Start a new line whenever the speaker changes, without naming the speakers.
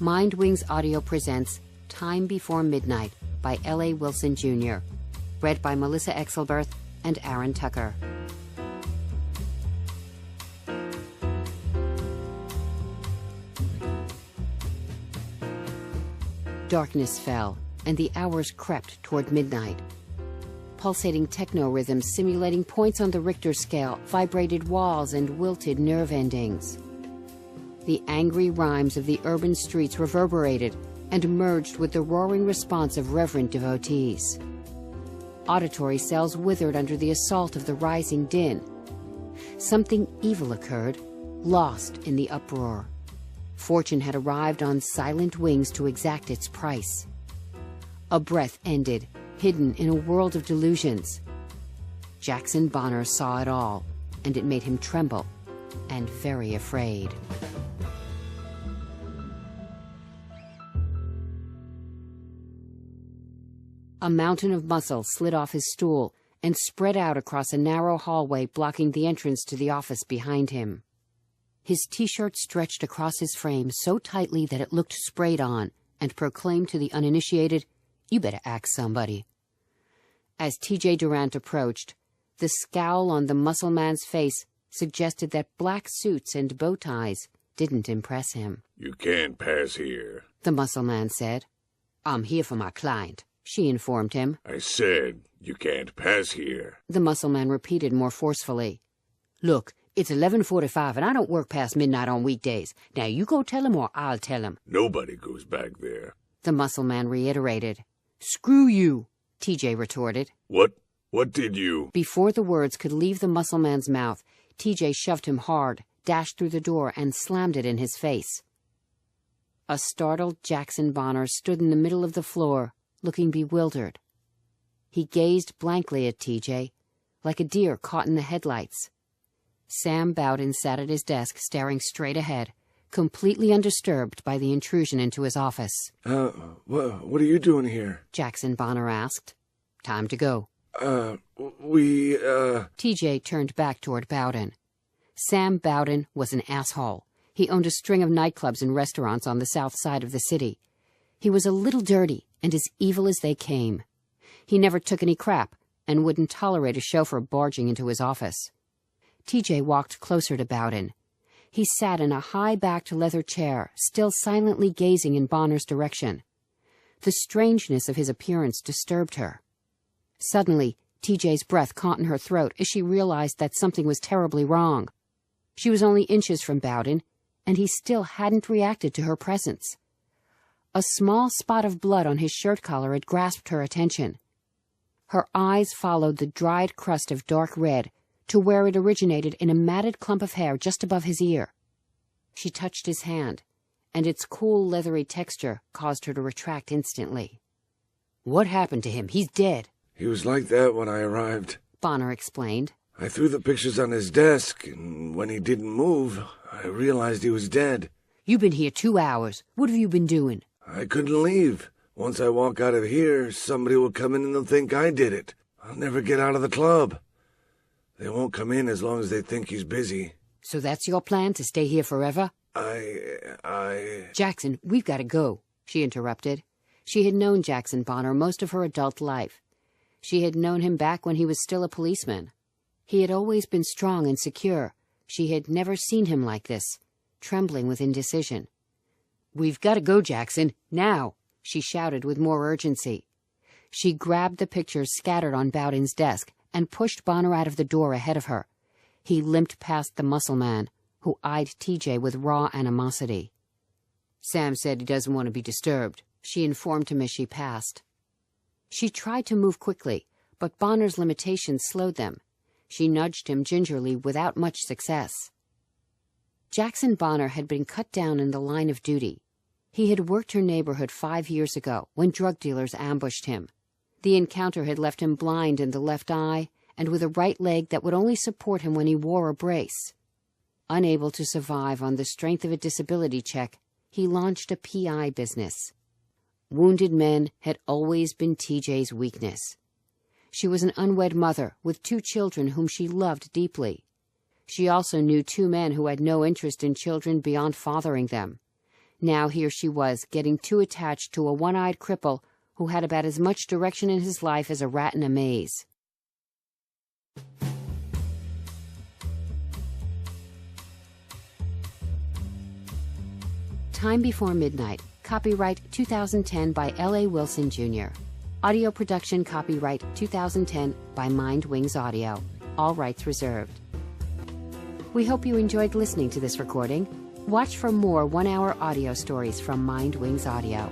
Mindwings Audio presents Time Before Midnight by L.A. Wilson, Jr., read by Melissa Exelberth and Aaron Tucker. Darkness fell, and the hours crept toward midnight. Pulsating techno rhythms simulating points on the Richter scale vibrated walls and wilted nerve endings. The angry rhymes of the urban streets reverberated and merged with the roaring response of reverent devotees. Auditory cells withered under the assault of the rising din. Something evil occurred, lost in the uproar. Fortune had arrived on silent wings to exact its price. A breath ended, hidden in a world of delusions. Jackson Bonner saw it all, and it made him tremble and very afraid. A mountain of muscle slid off his stool and spread out across a narrow hallway blocking the entrance to the office behind him. His T-shirt stretched across his frame so tightly that it looked sprayed on and proclaimed to the uninitiated, "You better ask somebody." As T.J. Durant approached, the scowl on the muscle man's face suggested that black suits and bow ties didn't impress him.
"You can't pass here,"
the muscle man said. "I'm here for my client," she informed him.
"I said you can't pass here,"
the muscle man repeated more forcefully. "Look, it's 11:45 and I don't work past midnight on weekdays. Now you go tell him or I'll tell him."
"Nobody goes back there,"
the muscle man reiterated. "Screw you," TJ retorted.
What did you—"
Before the words could leave the muscle man's mouth, TJ shoved him hard, dashed through the door, and slammed it in his face. A startled Jackson Bonner stood in the middle of the floor, looking bewildered. He gazed blankly at TJ, like a deer caught in the headlights. Sam Bowden sat at his desk, staring straight ahead, completely undisturbed by the intrusion into his office.
What are you doing here?"
Jackson Bonner asked. "Time to go."
TJ
TJ turned back toward Bowden. Sam Bowden was an asshole. He owned a string of nightclubs and restaurants on the south side of the city. He was a little dirty and as evil as they came. He never took any crap and wouldn't tolerate a chauffeur barging into his office. TJ walked closer to Bowden. He sat in a high-backed leather chair, still silently gazing in Bonner's direction. The strangeness of his appearance disturbed her. Suddenly, TJ's breath caught in her throat as she realized that something was terribly wrong. She was only inches from Bowden, and he still hadn't reacted to her presence. A small spot of blood on his shirt collar had grasped her attention. Her eyes followed the dried crust of dark red to where it originated in a matted clump of hair just above his ear. She touched his hand, and its cool, leathery texture caused her to retract instantly. "What happened to him? He's dead."
"He was like that when I arrived,"
Bonner explained.
"I threw the pictures on his desk, and when he didn't move, I realized he was dead."
"You've been here 2 hours. What have you been doing?"
"I couldn't leave. Once I walk out of here, somebody will come in and they'll think I did it. I'll never get out of the club. They won't come in as long as they think he's busy."
"So that's your plan, to stay here forever?" "Jackson, we've got to go," she interrupted. She had known Jackson Bonner most of her adult life. She had known him back when he was still a policeman. He had always been strong and secure. She had never seen him like this, trembling with indecision. "We've got to go, Jackson, now," she shouted with more urgency. She grabbed the pictures scattered on Bowden's desk and pushed Bonner out of the door ahead of her. He limped past the muscle man, who eyed TJ with raw animosity. "Sam said he doesn't want to be disturbed," she informed him as she passed. She tried to move quickly, but Bonner's limitations slowed them. She nudged him gingerly without much success. Jackson Bonner had been cut down in the line of duty. He had worked her neighborhood 5 years ago when drug dealers ambushed him. The encounter had left him blind in the left eye and with a right leg that would only support him when he wore a brace. Unable to survive on the strength of a disability check, he launched a PI business. Wounded men had always been TJ's weakness. She was an unwed mother with 2 children whom she loved deeply. She also knew 2 men who had no interest in children beyond fathering them. Now here she was, getting too attached to a one-eyed cripple who had about as much direction in his life as a rat in a maze. Time Before Midnight. Copyright 2010 by L.A. Wilson, Jr. Audio production copyright 2010 by Mind Wings Audio. All rights reserved. We hope you enjoyed listening to this recording. Watch for more one-hour audio stories from Mind Wings Audio.